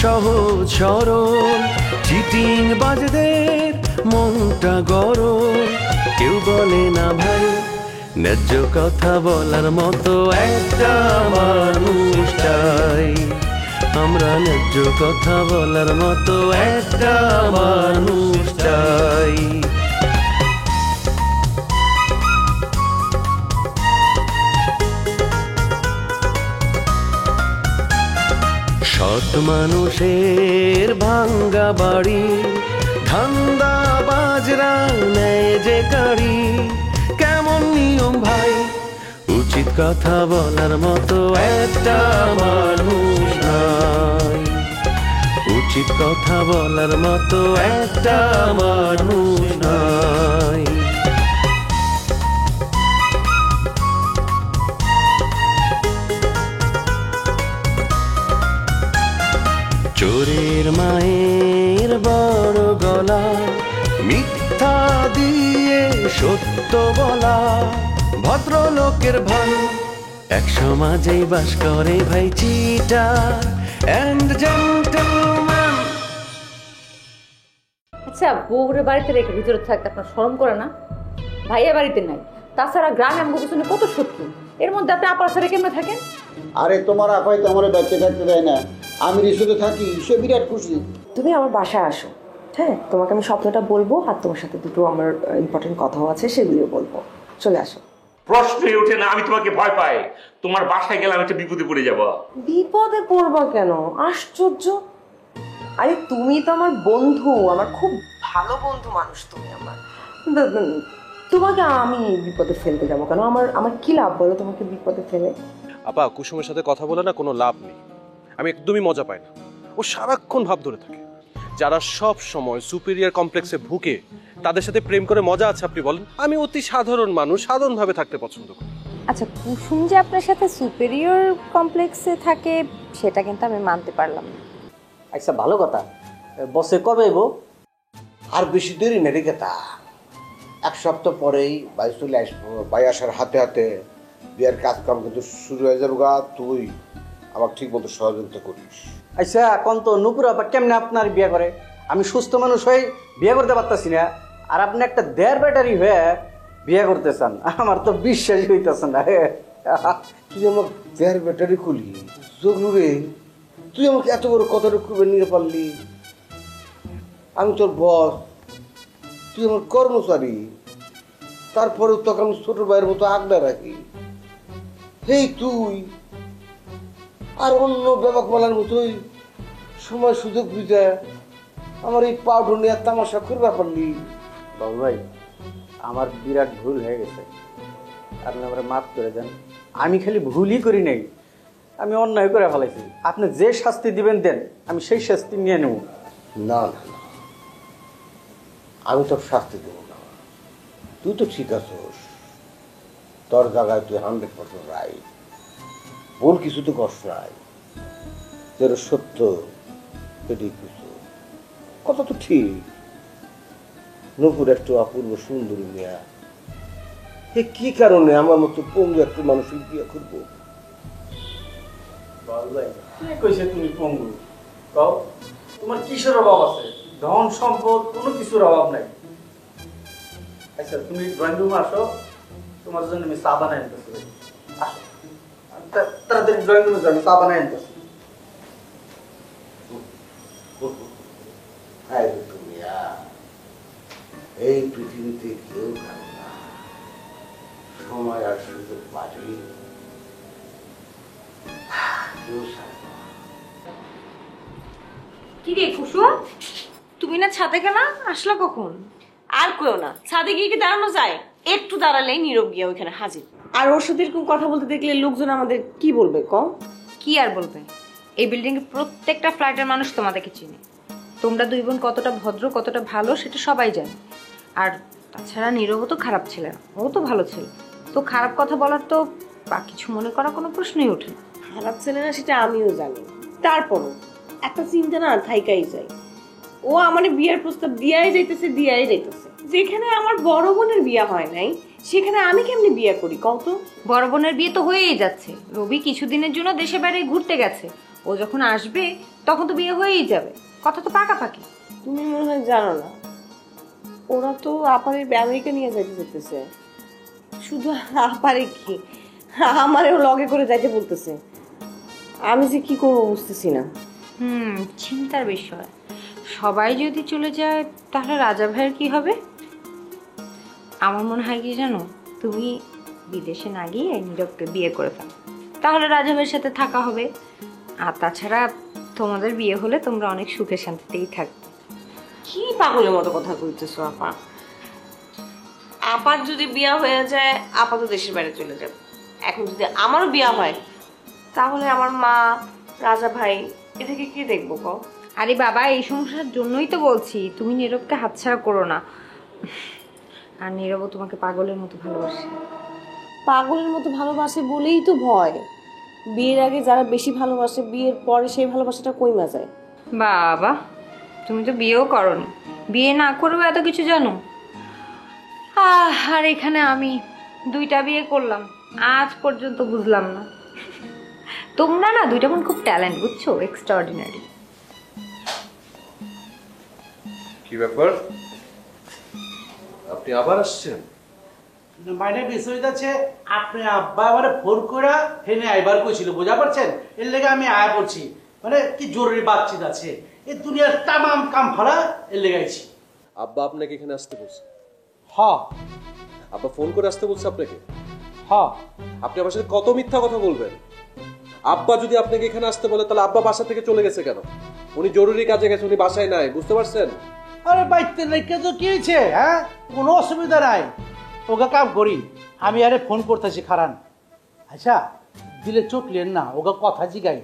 সহজ সরল চিটিং বাজদের মনটা গরম, কেউ বলে না ভাই ন্যায্য কথা বলার মতো একটা মানুষ চাই। আমরা ন্যায্য কথা বলার মতো একটা মানুষ চাই। সৎ মানুষের ভাঙ্গা বাড়ি, ধান্দা বাজরা নেয় যে কাড়ি, কেমন নিয়ম ভাই উচিত কথা বলার মতো একটা মানুষ নাই। উচিত কথা বলার মতো একটা মানুষ নাই। চোরের মায়ের বড় গলা, মিথ্যা দিয়ে সত্য বলা, ভদ্রলোকের ভাই এক সমাজেই বাস করে ভাই চিটার এন্ড জেন্টলম্যান। আচ্ছা, বউরে বাড়িতে রেখে ভিতরে থাকতে আপনার শরম করে না? ভাইয়া বাড়িতে নাই, তাছাড়া গ্রামে আমগো পিছনে কত শত্রু, এর মধ্যে আপনি আপার সাথে কেমনে থাকেন? আরে তোমার আপাই তো আমার বাচ্চা থাকতে দেয় না, আমি রিসোর্টে থাকি, সে বিরাট খুশি। তুমি আমার বাসায় আসো, হ্যাঁ তোমাকে আমি স্বপ্নটা বলবো, আর তোমার সাথে দুটো আমার ইম্পর্টেন্ট কথাও আছে, সেগুলিও বলবো। চলে আসো। প্রশ্নই ওঠে না, আমি তোমাকে ভয় পাই। তোমার বাসায় গেলে আমি একটা বিপদে পড়ে যাব। বিপদে পড়বা কেন? আশ্চর্য! আরে তুমি তো আমার বন্ধু, আমার খুব ভালো বন্ধু মানুষ তুমি আমার। তোমাকে আমি বিপদে ফেলতে যাবো কেন? আমার কি লাভ বলো তোমাকে বিপদে ফেলে? আপা, কুসুমের সাথে কথা বলে না কোনো লাভ নেই। আমি একদমই মজা পাই না। ও সারাক্ষণ ভাব ধরে থাকে। যারা সব সময় সুপিরিয়র কমপ্লেক্সে ভুকে তাদের সাথে প্রেম করে মজা আছে আপনি বলেন? আমি অতি সাধারণ মানুষ, সাধারণভাবে থাকতে পছন্দ করি। আচ্ছা, কুসুম যে আপনার সাথে সুপিরিয়র কমপ্লেক্সে থাকে সেটা কিন্তু আমি মানতে পারলাম না। আচ্ছা, ভালো কথা। বসে কবে এবো? আর বেশি দেরি নেই রেখে তা, এক সপ্তাহ পরেই ভাই চলে আসবো। ভাই আসার হাতে হাতে বিয়ের কাজকাম কিন্তু শুরু হয়ে যাবে গা। তুই আমাকে ঠিক মতো সহযোগিতা করিস। আচ্ছা, এখন তো নুপুর আপা কেমনে আপনার বিয়ে করে? আমি সুস্থ মানুষ হয়ে বিয়ে করতে পারতাছি না, আর আপনি একটা দেড় ব্যাটারি হয়ে বিয়ে করতে চান, আমার তো বিশ্বাসই হইতেছে না। তুই আমাকে দেড় ব্যাটারি খুলি জগলু রে, তুই আমাকে এত বড় কথাটা খুবই নিয়ে পারলি। আমি তোর বস, তুই আমার কর্মচারী, তারপরেও তোকে আমি ছোট ভাইয়ের মতো আগলা রাখি। হেই তুই আর অন্য ব্যাপক মালার মতোই সময় সুযোগ বুঝে আমার এই পাউডার নিয়ে তামাশা করবার পারলি। বাবু ভাই, আমার বিরাট ভুল হয়ে গেছে, আপনি আমার মাফ করে দেন। আমি খালি ভুলই করি নাই, আমি অন্যায় করে ফেলাইছি। আপনি যে শাস্তি দিবেন দেন, আমি সেই শাস্তি নিয়ে নেব। না না না, আমি তোর শাস্তি দেবো না। তুই তো ঠিক আছিস, তোর জায়গায় তুই 100% রাইট। ভুল কিছু তো কষ্ট নাই, যেটা সত্য সেটাই কিছু কথা তো ঠিক। নূপুর একটু অপূর্ব সুন্দরী মেয়া, এ কি কারণে আমার মতো পঙ্গু একটা মানুষের বিয়ে করবো? তুমি পঙ্গু কও, তোমার কিসের অভাব আছে? ধন সম্পদ কোনো কিছুর অভাব নাই। আচ্ছা, তুমি ড্রয়িং রুমে আসো, তোমার জন্য আমি চা বানাই আনতেছি। আসো তাড়াতাড়ি ড্রয়িং রুমে যাও, আমি চা বানাই আনতেছি। এই পৃথিবীতে কেউ জানে না সময় আর সুযোগ বাজবে। কি রে কুসুম, তুমি না ছাদে গেলা, আসলা কখন? আর কেউ না, ছাদে গিয়ে কি দাঁড়ানো যায়? একটু দাঁড়ালেই নীরব গিয়া ওইখানে হাজির। আর ওর সাথে এরকম কথা বলতে দেখলে লোকজন আমাদের কি বলবে কম? কি আর বলবে, এই বিল্ডিং এর প্রত্যেকটা ফ্ল্যাটের মানুষ তোমাদেরকে চিনে। তোমরা দুই বোন কতটা ভদ্র, কতটা ভালো সেটা সবাই জানে। আর তাছাড়া নীরব তো খারাপ ছিল না, ও তো ভালো ছিল। তো খারাপ কথা বলার তো বা কিছু মনে করা কোনো প্রশ্নই ওঠে না। খারাপ ছেলে না সেটা আমিও জানি, তারপরও একটা চিন্তা না থাইকাই যায়। ও আমার বিয়ের প্রস্তাব দিয়াই যাইতেছে। যেখানে আমার বড় বোনের বিয়ে হয় নাই সেখানে আমি কেমনে বিয়ে করি কত? বড় বোনের বিয়ে তো হয়েই যাচ্ছে। রবি কিছুদিনের জন্য দেশে বাইরে ঘুরতে গেছে, ও যখন আসবে তখন তো বিয়ে হয়েই যাবে, কথা তো পাকাপাকি। তুমি মনে হয় জানো না, ওরা তো আপারে আমেরিকা নিয়ে যাইতে যেতেছে। শুধু আপারে কি, আমারেও লগে করে যাইতে বলতেছে। আমি যে কি করবো বুঝতেছি না। চিন্তার বিষয়। সবাই যদি চলে যায় তাহলে রাজা ভাইয়ের কি হবে? আমার মনে হয় কি জানো, তুমি বিদেশে না গিয়ে নীরবকে বিয়ে করে ফেলো, তাহলে রাজা ভাইয়ের সাথে থাকা হবে। আর তাছাড়া তোমাদের বিয়ে হলে তোমরা অনেক সুখে শান্তিতেই থাকবে। কি পাগলের মতো কথা কইতেছো আপা? আপার যদি বিয়া হয়ে যায় আপা তো দেশের বাইরে চলে যাবে। এখন যদি আমারও বিয়া হয় তাহলে আমার মা, রাজা ভাই এদিকে কি দেখবো কও? আরে বাবা, এই সমস্যার জন্যই তো বলছি তুমি নীরবকে হাতছাড়া করো না। আর নীরবও তোমাকে পাগলের মতো ভালোবাসে। পাগলের মতো ভালোবাসে বলেই তো ভয়। বিয়ের আগে যারা বেশি ভালোবাসে, বিয়ের পরে সেই ভালোবাসাটা কইমা যায়। বাবা, তুমি তো বিয়েও করনি, বিয়ে না করেও এত কিছু জানো। আর এখানে আমি 2টা বিয়ে করলাম, আজ পর্যন্ত বুঝলাম না। তোমরা না 2টা বোন খুব ট্যালেন্ট, বুঝছো? এক্সট্রাঅর্ডিনারি। কি ব্যাপার, আপনি আবার আসছেন? মানে বিষয় আছে, আপনি আব্বা আবার ফোন করে হেনে আইবার কইছিল, বুঝা পারছেন? এর লেগে আমি আয়া করছি, মানে কি জরুরি বাতচিত আছে, এই দুনিয়ার তামাম কাম ফালা এর লেগে আইছি। আব্বা আপনাকে এখানে আসতে বলছে? হ। আব্বা ফোন করে আসতে বলছে আপনাকে? হ। আপনি আমার সাথে কত মিথ্যা কথা বলবেন? আব্বা যদি আপনাকে এখানে আসতে বলে তাহলে আব্বা বাসা থেকে চলে গেছে কেন? উনি জরুরি কাজে গেছে, উনি বাসায় নাই, বুঝতে পারছেন? আরে বাইতে লেগে তো কি হয়েছে? হ্যাঁ, কোনো অসুবিধা নাই, ওকে কাম করি। আমি আরে ফোন করতেছি, খারান। আচ্ছা, দিলে চটলেন না, ওকে কথা জিগাই,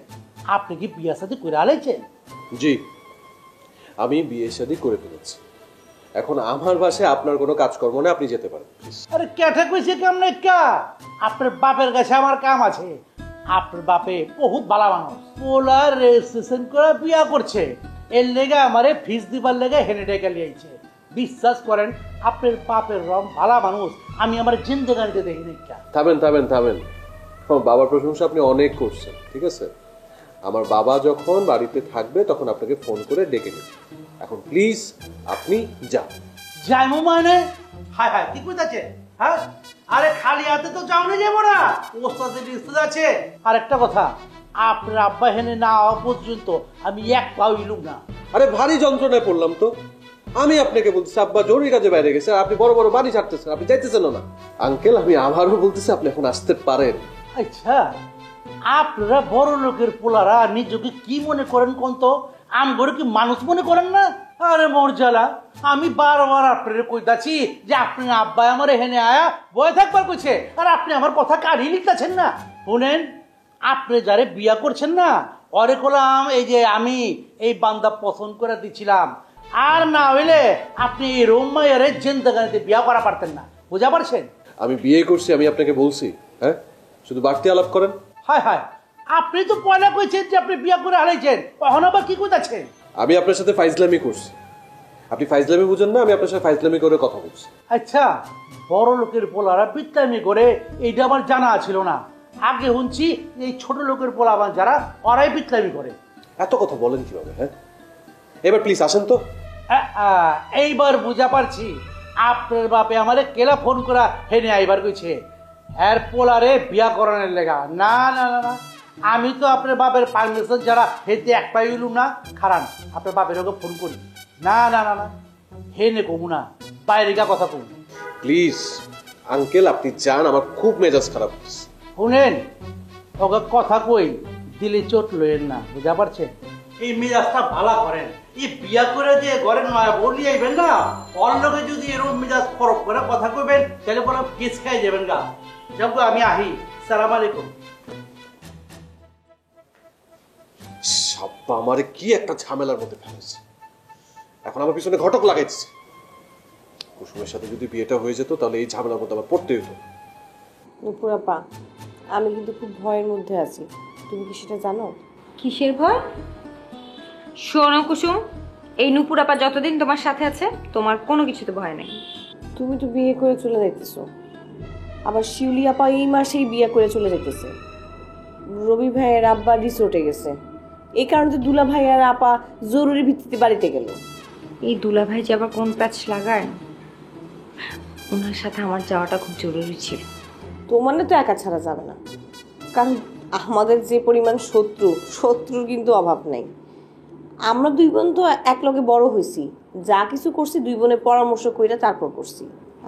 আপনি কি বিয়া শাদী করে আলাইছেন? জি, আমি বিয়ে শাদী করে ফেলেছি। এখন আমার বাসায় আপনার কোনো কাজকর্ম নেই, আপনি যেতে পারেন। আরে ক্যাঠা কইছে কেমনে কা? আপনার বাপের কাছে আমার কাম আছে। আপনার বাপে বহুত ভালো মানুষ, পোলার রেজিস্ট্রেশন করে বিয়া করছে, এর লেগে আমারে ফিস দিবার লেগে হেনে ডেকে লিয়েছে। বিশ্বাস করেন, আপনার বাপের রং ভালো মানুষ আমি আমার জিন্দেগানিতে দেখিনি। থামেন থামেন থামেন, আমার বাবার প্রশংসা আপনি অনেক করছেন, ঠিক আছে? আমার বাবা যখন বাড়িতে থাকবে তখন আপনাকে ফোন করে ডেকে নেবেন। এখন প্লিজ আপনি যান। যাইমু মানে? হায় হায়, কি কইতাছে? হ্যাঁ, আরে খালি হাতে তো যাওনে যাবো না, ওস্তাদের লিস্ট আছে। আর একটা কথা, আপনার আব্বা হেনে না হওয়া পর্যন্ত আমি এক পাও ইলুম না। আরে ভারী যন্ত্রণায় পড়লাম তো। আমি আপনাকে বলতেছি আব্বা জরুরি কাজে বাইরে গেছে, আপনি বড় বড় বাড়ি ছাড়তেছেন, আপনি চাইতেছেন না। আঙ্কেল, আমি আবারও বলতেছি আপনি এখন আসতে পারেন। আচ্ছা, আপনারা বড় লোকের পোলারা নিজেকে কি মনে করেন কোন তো? আমগরে কি মানুষ মনে করেন না? আরে মর্যালা, আমি বারবার আপনারে কইতাছি যে আপনি আব্বা আমার হেনে আয়া বয়ে থাকবার কইছে, আর আপনি আমার কথা কানে লিখতেছেন না। শুনেন, আপনি যারে বিয়া করছেন না, অরে কলাম এই যে আমি এই বান্দা পছন্দ করে দিছিলাম, আর না হইলে আপনি এই রোমাইয়ারে জিন্দেগানিতে বিয়া করা পারতেন না, বুঝা পারছেন? আমি বিয়ে করছি, আমি আপনাকে বলছি। হ্যাঁ, শুধু বাড়তি আলাপ করেন। হায় হায়, আপনি তো পয়লা কইছেন যে আপনি বিয়া করে হারাইছেন, এখন আবার কি কইতাছেন? আমি আপনার সাথে ফাইজলামি করছি, আপনি ফাইজলামি বুঝেন না, আমি আপনার সাথে ফাইজলামি করে কথা বলছি। আচ্ছা, বড় লোকের পোলারা বিত্তামি করে এইটা আমার জানা ছিল না। আগে শুনছি এই ছোট লোকের পোলা যারা, ওরাই বিত্তামি করে। এত কথা বলেন কিভাবে? হ্যাঁ, এবার প্লিজ আসেন তো। এইবার বুঝা পারছি আপনার বাপে আমারে কেলা ফোন করা হেনে আইবার কইছে এর পোলারে বিয়া করানোর লেগা। না না না না, আমি তো আপনার বাপের পারমিশন যারা হেতে এক পাই হইলুম না। খারান, আপনার বাপের ওকে ফোন করি। না না না না, হেনে কমু না, বাইরে গা কথা কমু। প্লিজ আঙ্কেল, আপনি যান, আমার খুব মেজাজ খারাপ হচ্ছে। শুনেন, ওকে কথা কই দিলে চোট লইেন না, বুঝা পারছেন? এই মেজাজটা ভালো করেন, এই বিয়া করে দিয়ে ঘরে নয় বলি আইবেন না, ওর লোকে যদি এরকম মেজাজ ফরক করে কথা কইবেন তাহলে বলে কেস খাই যাবেন গা। যাবো, আমি আহি, সালাম আলাইকুম। সাব্বা আমারে কি একটা ঝামেলার মধ্যে ফেলেছে, এখন আমার পিছনে ঘটক লাগাইছে। কুসুমের সাথে যদি বিয়েটা হয়ে যেত তাহলে এই ঝামেলার মধ্যে আমার পড়তে হতো। নুপুরাপা, আমি কিন্তু খুব ভয়ের মধ্যে আছি, তুমি কি সেটা জানো? কিসের ভয়? শোনো কুসুম, এই নূপুর আপা যতদিন তোমার সাথে আছে তোমার কোনো কিছুতে ভয় নেই। তুমি তো বিয়ে করে চলে যাইতেছো, আবার শিউলি আপা এই মাসেই বিয়ে করে চলে যেতেছে। রবি ভাইয়ের আব্বা রিসোর্টে গেছে, এই কারণে তো দুলা ভাই আর আপা জরুরি ভিত্তিতে বাড়িতে গেল। এই দুলাভাই যে আবার কোন প্যাচ লাগায়, ওনার সাথে আমার যাওয়াটা খুব জরুরি ছিল। তোমার তো একা ছাড়া যাবে না, কারণ আমাদের যে পরিমাণ শত্রুর কিন্তু অভাব নাই। আমরা দুই বোন তো একলগে বড় হয়েছি, যা কিছু করছি দুই বোনে পরামর্শ কইরা তারপর করছি।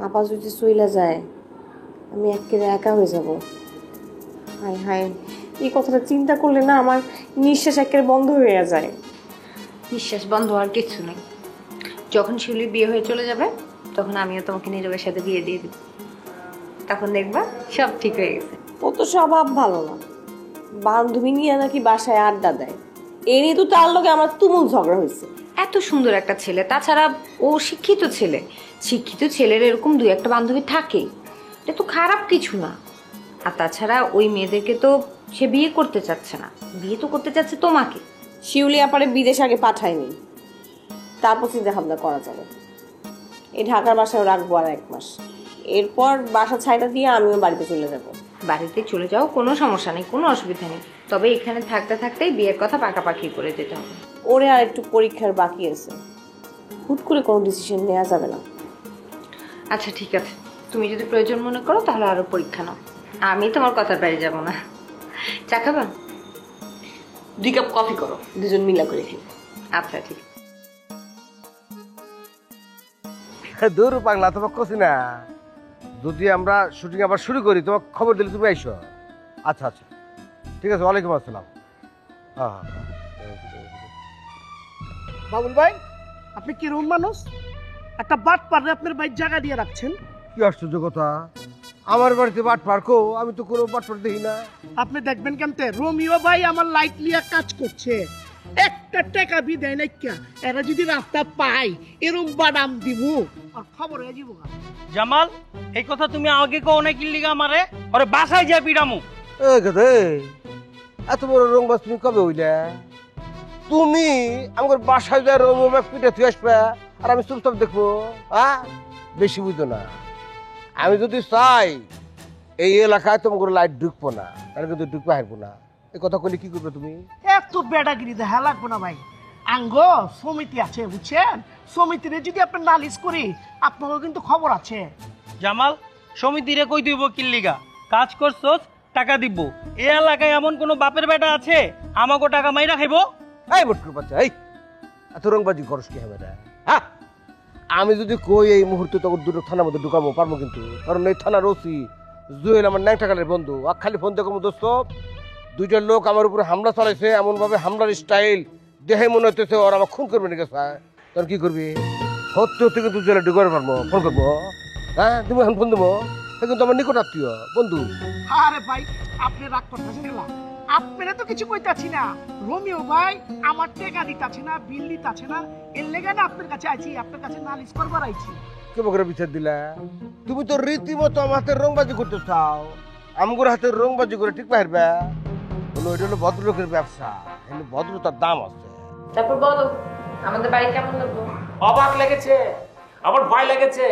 আপা যদি চইলা যায় আমি একেবারে একা হয়ে যাব। হায় হায়, এই কথাটা চিন্তা করলে না আমার নিঃশ্বাস একেবারে বন্ধ হয়ে যায়। নিঃশ্বাস বন্ধ হওয়ার কিছু নেই। যখন শিউলির বিয়ে হয়ে চলে যাবে তখন আমিও তোমাকে নীরবের সাথে বিয়ে দিয়ে দিব, তখন দেখবা সব ঠিক হয়ে গেছে। ও তো স্বভাব ভালো না, বান্ধবী নিয়ে নাকি বাসায় আড্ডা দেয়, এ নিয়ে তো তার লগে আমার তুমুল ঝগড়া হয়েছে। এত সুন্দর একটা ছেলে, তাছাড়া ও শিক্ষিত ছেলে। শিক্ষিত ছেলের এরকম দুই একটা বান্ধবী থাকেই, এটা তো খারাপ কিছু না। আর তাছাড়া ওই মেয়েদেরকে তো সে বিয়ে করতে চাচ্ছে না, বিয়ে তো করতে চাচ্ছে তোমাকে। শিউলি আপারে বিদেশ আগে পাঠায়নি, তারপর চিন্তা ভাবনা করা যাবে। এই ঢাকার বাসায় রাখবো আর 1 মাস, এরপর বাসা ছাইটা দিয়ে আমিও বাড়িতে চলে যাব। বাড়িতে চলে যাও, কোনো সমস্যা নেই, কোনো অসুবিধা নেই। তবে এখানে থাকতে থাকতেই বিয়ের কথা পাকাপাকি করে যেতে হবে। ওরে আর একটু পরীক্ষার বাকি আছে, হুট করে কোনো ডিসিশন নেওয়া যাবে না। আচ্ছা ঠিক আছে, তুমি যদি প্রয়োজন মনে করো তাহলে আরো পরীক্ষা নাও, আমি তোমার কথার বাইরে যাব না। চা খাবা? 2 কাপ কফি করো, দুজন মিলা করে খাই। আচ্ছা ঠিক। দূর পাগলা, তোমাকে কছি না যদি আমরা শুটিং আবার শুরু করি তোমাকে খবর দিলে তুমি আইসো। আচ্ছা আচ্ছা ঠিক আছে, ওয়ালাইকুম আসসালাম। হ্যাঁ বাবুল ভাই, আপনি কিরকম মানুষ? একটা বাট পারে আপনার বাইর জায়গা দিয়ে রাখছেন। কি আশ্চর্য কথা, আমার বাড়িতে বাট পার্কো? আমি তো কোনো বাট পার দেখি না। আপনি দেখবেন কেমতে, রোমিও ভাই আমার লাইট লিয়া কাজ করছে, একটা টাকা বি দেয় না। এরা যদি রাস্তা পাই এরম বাদাম দিব আর খবর হয়ে যাব। জামাল, এই কথা তুমি আগে কও না কি লিগা আমারে? আরে বাসায় যা পিডামু। এত বড় রংবাজ তুমি কবে হইলে? তুমি আমার বাসায় যা রং পিঠে তুই আসবে আর আমি চুপচাপ দেখবো? হ্যাঁ, বেশি বুঝতো না। আমি যদি চাই এই এলাকায় তোমার লাইট ঢুকবো না, তাহলে কিন্তু ঢুকতে হারবো না। এই কথা কইলে কি করবে তুমি? এত বেড়াগিরি দেখা লাগবো না ভাই, আঙ্গ সমিতি আছে বুঝছেন, সমিতিরে যদি আপনি নালিশ করি আপনারও কিন্তু খবর আছে। জামাল, সমিতিরে কই দিব কি লিগা? কাজ করছস, টাকা দিব। এই এলাকায় এমন কোন বাপের বেটা আছে আমাকে টাকা মাইরা খাইবো? এই বটকুর বাচ্চা, এই এত রংবাজি খরচ কি হবে? হ্যাঁ, আমি যদি কই এই মুহূর্তে তোর দুটো থানার মধ্যে ঢুকাবো পারবো, কিন্তু কারণ এই থানার ওসি জুয়েল আমার ন্যাংটাকালের বন্ধু। আর খালি ফোন দেখো দোস্ত, 2টা লোক আমার উপরে হামলা চালাইছে, এমন ভাবে হামলার স্টাইল দেখে মনে হইতেছে ওরা আমার খুন করবে নাকি। তোর কি করবি? হতে হতে কিন্তু জেলে ঢুকাতে পারবো, ফোন করবো। হ্যাঁ, তুমি এখন ফোন দেবো, সে কিন্তু আমার নিকট আত্মীয় বন্ধু। আরে ভাই, আপনি রাগ করতেছেন না, আপনারা তো কিছু কইতাছি না। রোমিও ভাই আমার টাকা দিতাছে না, বিল দিতাছে না, এর লেগে না আপনার কাছে আইছি, আপনার কাছে নালিশ করবার আইছি। কেমন করে বিচার দিলা? তুমি তো রীতিমতো আমার হাতে রংবাজি করতে চাও, আমগুর হাতে রংবাজি করে ঠিক পারবে? এটা হলো ভদ্রলোকের ব্যবসা, এখানে ভদ্রতার দাম আছে। তারপর বলো, আমাদের বাড়ি কেমন লাগলো? অবাক লেগেছে, আমার ভয় লেগেছে।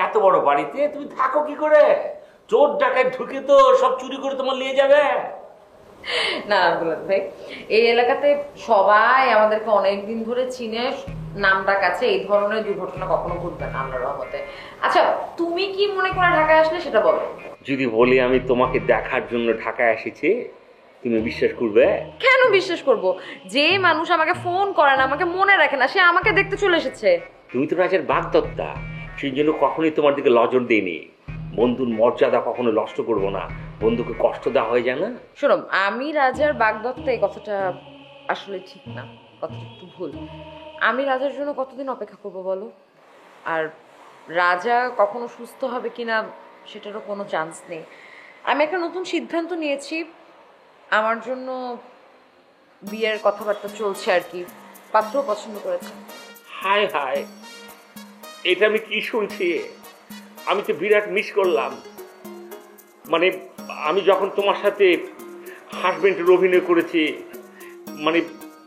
এত বড় বাড়িতে তুমি থাকো কি করে? চোর ডাকাত ঢুকে তো সব চুরি করে তোমার নিয়ে যাবে। না বুলাত ভাই, এই এলাকাতে সবাই আমাদেরকে অনেকদিন ধরে চিনে, নামডাক আছে, এই ধরনের দুর্ঘটনা কখনো ঘটবে না আল্লাহর রহমতে। আচ্ছা, তুমি কি মনে করে ঢাকায় আসলে সেটা বলো। যদি বলি আমি তোমাকে দেখার জন্য ঢাকায় এসেছি, তুমি বিশ্বাস করবে? কেন বিশ্বাস করব? যে মানুষ আমাকে ফোন করে না, আমাকে মনে রাখে না, সে আমাকে দেখতে চলে এসেছে। তুমি তো রাজের বাগদত্তা, সেই জন্য কখনোই তোমার দিকে নজর দিইনি। বন্ধুর মর্যাদা কখনো নষ্ট করবো না, বন্ধুকে কষ্ট দেওয়া হয়ে যায় না। শোনো, আমি রাজার বাগদত্তা, এই কথাটা আসলে ঠিক না, কথাটা একটু ভুল। আমি রাজার জন্য কতদিন অপেক্ষা করবো বলো? আর রাজা কখনো সুস্থ হবে কিনা সেটারও কোনো চান্স নেই। আমি একটা নতুন সিদ্ধান্ত নিয়েছি, আমার জন্য বিয়ের কথাবার্তা চলছে আর কি, পাত্রও পছন্দ করেছে। হায় হায়, এটা আমি কি শুনছি? আমি তো বিরাট মিস করলাম। মানে আমি যখন তোমার সাথে হাজবেন্ডের অভিনয় করেছি, মানে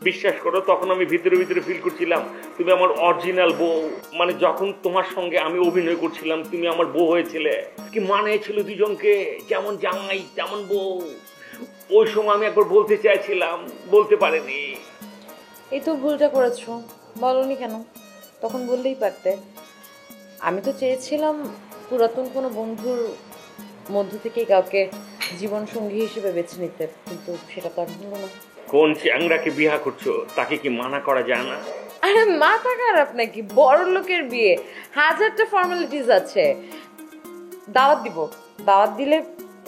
বিশ্বাস করো, তখন আমি ভিতরে ভিতরে ফিল করছিলাম তুমি আমার অরিজিনাল বউ। মানে যখন তোমার সঙ্গে আমি অভিনয় করছিলাম, তুমি আমার বউ হয়েছিলে। কি মানে ছিল দুজনকে, যেমন জামাই তেমন বউ। ওই সময় আমি একবার বলতে চাইছিলাম, বলতে পারিনি। এই তো ভুলটা করেছো, বলনি কেন? তখন বললেই পারতে। আমি তো চেয়েছিলাম পুরাতন কোনো বন্ধুর মধ্য থেকে কাউকে জীবন সঙ্গী হিসেবে বেছে নিতে, কিন্তু সেটা তো আর হলো না। কোন চ্যাংরাকে বিয়া করছো তাকে কি মানা করা যায় না? আরে মাথা খারাপ নাকি? বড় লোকের বিয়ে, হাজারটা ফর্মালিটিস আছে। দাওয়াত দিব, দাওয়াত দিলে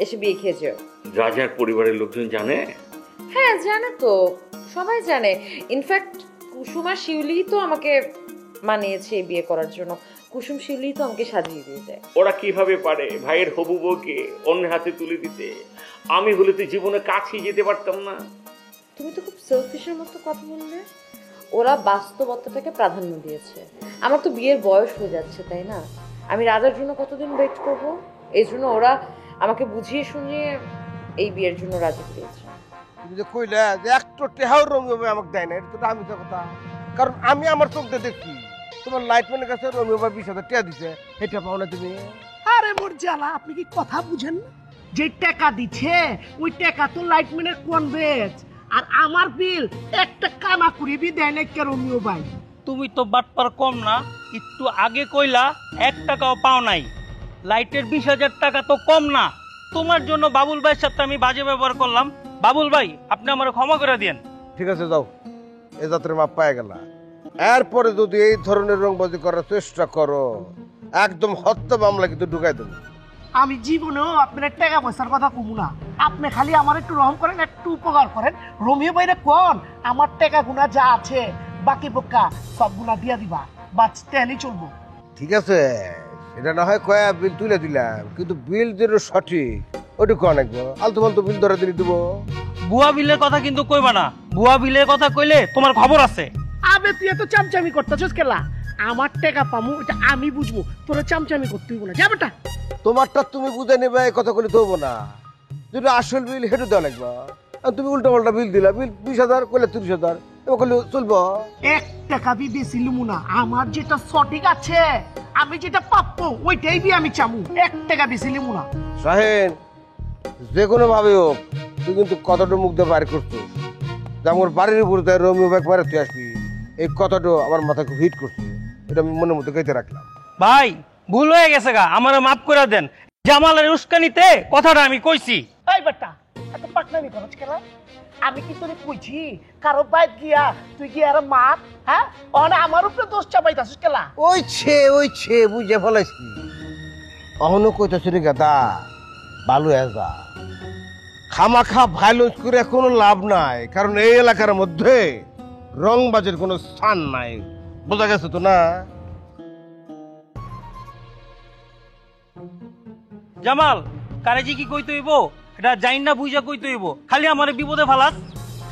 এসে বিয়ে খেয়ে যেও। রাজার পরিবারের লোকজন জানে? হ্যাঁ জানে তো, সবাই জানে। ইনফ্যাক্ট কুসুম আর শিউলি তো আমাকে মানিয়েছে এই বিয়ে করার জন্য। কুসুম শিউলি তো আমাকে সাজিয়ে দিয়ে যায়। ওরা কিভাবে পারে ভাইয়ের হবু বউকে অন্য হাতে তুলে দিতে? আমি হলে তো জীবনে কাছেই যেতে পারতাম না। তুমি তো খুব সেলফিশের মতো কথা বললে। ওরা বাস্তবতাটাকে প্রাধান্য দিয়েছে। আমার তো বিয়ের বয়স হয়ে যাচ্ছে, তাই না? আমি রাজার জন্য কতদিন ওয়েট করব? এই জন্য ওরা আমাকে বুঝিয়ে শুনিয়ে এই বিয়ের জন্য রাজি করিয়েছে। তুমি যে কইলে যে একটা টেহাও রোমিও ভাই আমাকে দেয় না, এটা তো আমি তো কথা। কারণ আমি আমার চোখতে দেখছি তোমার লাইটম্যানের কাছে রোমিও ভাই 20,000 টাকা দিছে, এটা পাও না তুমি? আরে মোর জ্বালা, আপনি কি কথা বুঝেন না? যে টাকা দিচ্ছে ওই টাকা তো লাইটম্যানের কনভেজ, আর আমার বিল একটা কানা করি বি দেয় না কে রোমিও ভাই। তুমি তো বাটপার কম না, একটু আগে কইলা 1 টাকাও পাও নাই। লাইটের 20,000 টাকা তো কম না। তোমার জন্য বাবুল ভাইয়ের সাথে আমি বাজে ব্যবহার করলাম। বাবুল ভাই, আপনি আমার ক্ষমা করে দেন। ঠিক আছে, যাও, এ যাত্রা মাপ পায় গেল। এরপরে যদি এই ধরনের রংবাজি করার চেষ্টা করো, একদম হত্যা মামলা কিন্তু ঢুকাই দেবো। আমি জীবনেও আপনার টাকা পয়সার কথা কমু না। আপনি খালি আমার একটু রহম করেন, একটু উপকার করেন। রোমিও ভাইরে কোন আমার টাকা গুনা যা আছে বাকি বোকা সব গুলা দিয়া দিবা, বাঁচতে হলেই চলবো। ঠিক আছে, এটা না হয় কয়া বিল তুলে দিলাম, কিন্তু বিল যেন সঠিক ওটা কোয়া নাকবো। আলতু ফালতু বিল ধরে দিলে দিব। বুয়া বিলের কথা কিন্তু কইবা না। বুয়া বিলের কথা কইলে তোমার খবর আছে। আবে তুই এত চামচামি করতেছিস কেলা? আমার টাকা পামু এটা আমি বুঝবো, তোর চামচামি করতে হইব না। যা বেটা, তোমারটা তুমি বুঝে নেবে, এই কথা বলে দেবো না। যদি আসল বিল হেঁটে দেওয়া লাগবে, আর তুমি উল্টা পাল্টা বিল দিলা, বিল 20,000 করলে 30,000, এবার করলে চলবো। 1 টাকা বি বেশি লিমু না। আমার যেটা সঠিক আছে, আমি যেটা প্রাপ্য ওইটাই বি আমি চামু। 1 টাকা বেশি লিমু না। শাহিন, যে কোনো ভাবে হোক তুই কিন্তু কথাটা মুখ দিয়ে বাইর করছো যে আমার বাড়ির উপরে তাই রোমিও ব্যাগ বাইরে তুই আসবি, এই কথাটা আমার মাথায় খুব হিট করছে। এটা আমি মনের মধ্যে গাইতে রাখলাম। ভাই, ভুল হয়ে গেছে গা, আমারে মাফ করে দেন। জামালের উস্কানিতে কথাটা আমি কইছি। এই বেটা, এত পাকনামি করছ কেন? আমি কি তোরে কইছি কারো বাইক গিয়া তুই গিয়া আর মাপ? হ্যাঁ, অনে আমার উপরে দোষ চাপাইতাছিস কেলা? ওই ছে বুঝে ফেলাইছি। অহনো কইতাছি রে গাদা, ভালো যা, খামাখা ভাইলেন্স করে কোনো লাভ নাই। কারণ এই এলাকার মধ্যে রংবাজের কোনো স্থান নাই। বোঝা গেছে তো না? জামাল, কারেজি কি কইতে হইব? এটা জাইন না বুঝা কইতে হইব। খালি আমারে বিপদে ফালাস।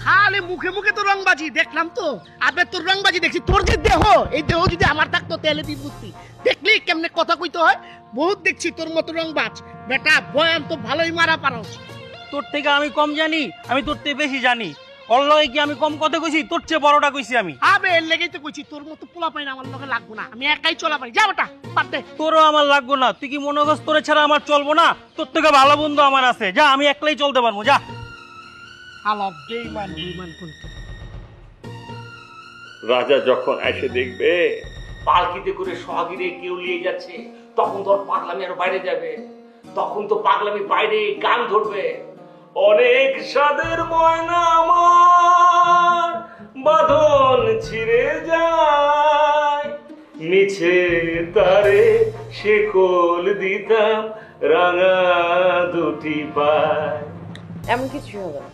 খালি মুখে মুখে তো রংবাজি দেখলাম তো। আবে তোর রংবাজি দেখছি, তোর যে দেহ, এই দেহ যদি আমার থাকতো তাহলে তুই বুঝতি। দেখলি কেমনে কথা কইতে হয়? বহুত দেখছি তোর মতো রংবাজ। বেটা বয়ান তো ভালোই মারা পারস। তোর থেকে আমি কম জানি? আমি তোর থেকে বেশি জানি। ওর লগে কি আমি কম কথা কইছি? তোর চেয়ে বড়টা কইছি আমি। আবে এর লেগেই তো কইছি তোর মতো পোলা পাই না আমার লগে লাগবো না। আমি একাই চলা পারি। যা বেটা, বাদ দে। তোরও আমার লাগবো না। তুই কি মনে করছ তোরে ছাড়া আমার চলবো না? তোর থেকে ভালো বন্ধু আমার আছে। যা, আমি একলাই চলতে পারবো। যা। আলাপ বেঈমান কোনটা। রাজা যখন এসে দেখবে পালকিতে করে সোহাগীরে কেউ নিয়ে যাচ্ছে, তখন তোর পাগলামি আরো বাইরে যাবে। তখন তো পাগলামি বাইরে গান ধরবে। অনেক স্বাদের ময়না আমার বাঁধন ছিঁড়ে যায়, মিছে তারে শেকল দিতাম রাঙা দুটি পায়। এমন কিছু হবে না,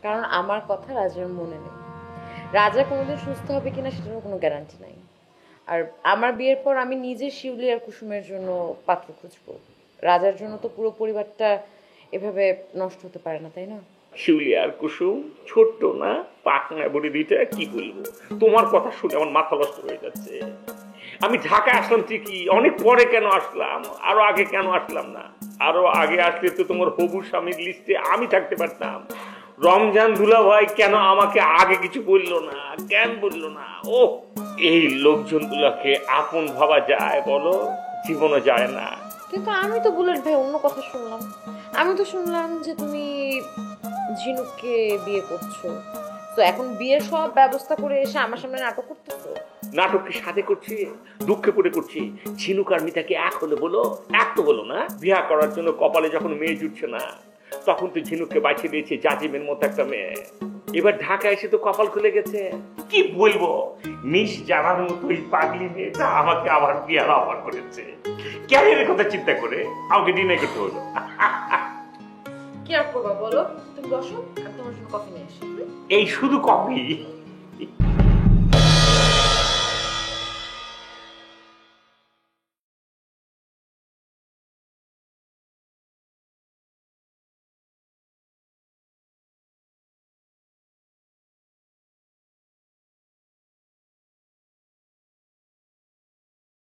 কারণ আমার কথা রাজার মনে নেই। রাজা কোনোদিন সুস্থ হবে কিনা সেটারও কোনো গ্যারান্টি নাই। আর আমার বিয়ের পর আমি নিজে শিউলি আর কুসুমের জন্য পাত্র খুঁজবো। রাজার জন্য তো পুরো পরিবারটা এভাবে নষ্ট হতে পারে না, তাই না? শিউলি আর কুসুম ছোট্ট না, পাকনা বড়ি দুইটা। কি বলবো, তোমার কথা শুনে আমার মাথা নষ্ট হয়ে যাচ্ছে। আমি ঢাকায় আসলাম ঠিকই, অনেক পরে কেন আসলাম? আরো আগে কেন আসলাম না? আরো আগে আসলে তো তোমার হবু স্বামীর লিস্টে আমি থাকতে পারতাম। রমজান দুলাভাই কেন আমাকে আগে কিছু বললো না? কেন বললো না? ও, এই লোকজন গুলাকে আপন ভাবা যায় বলো? জীবনও যায় না। কিন্তু আমি তো বুলেট ভাই অন্য কথা শুনলাম। আমি তো শুনলাম যে তুমি ঝিনুককে বিয়ে করছো, তো এখন বিয়ের সব ব্যবস্থা করে এসে আমার সামনে নাটক করতেছো। নাটক কি সাথে করছি, দুঃখে পড়ে করছি? ঝিনুক আর মিতাকে এক হলে বলো, এক তো বলো না? বিয়া করার জন্য কপালে যখন মেয়ে জুটছে না, তখন তো ঝিনুককে বাঁচিয়ে দিয়েছে জাজিমের মতো একটা মেয়ে। এবার ঢাকা এসে তো কপাল খুলে গেছে। কি বলবো, মিস জানার মতো এই পাগলি মেয়েটা আমাকে আবার বিয়ার অফার করেছে। ক্যারিয়ারের কথা চিন্তা করে আমাকে ডিনাই করতে হলো। কি আর করবা বলো, তুমি বসো, আমি তোমার জন্য কফি নিয়ে আসি। এই শুধু কফি?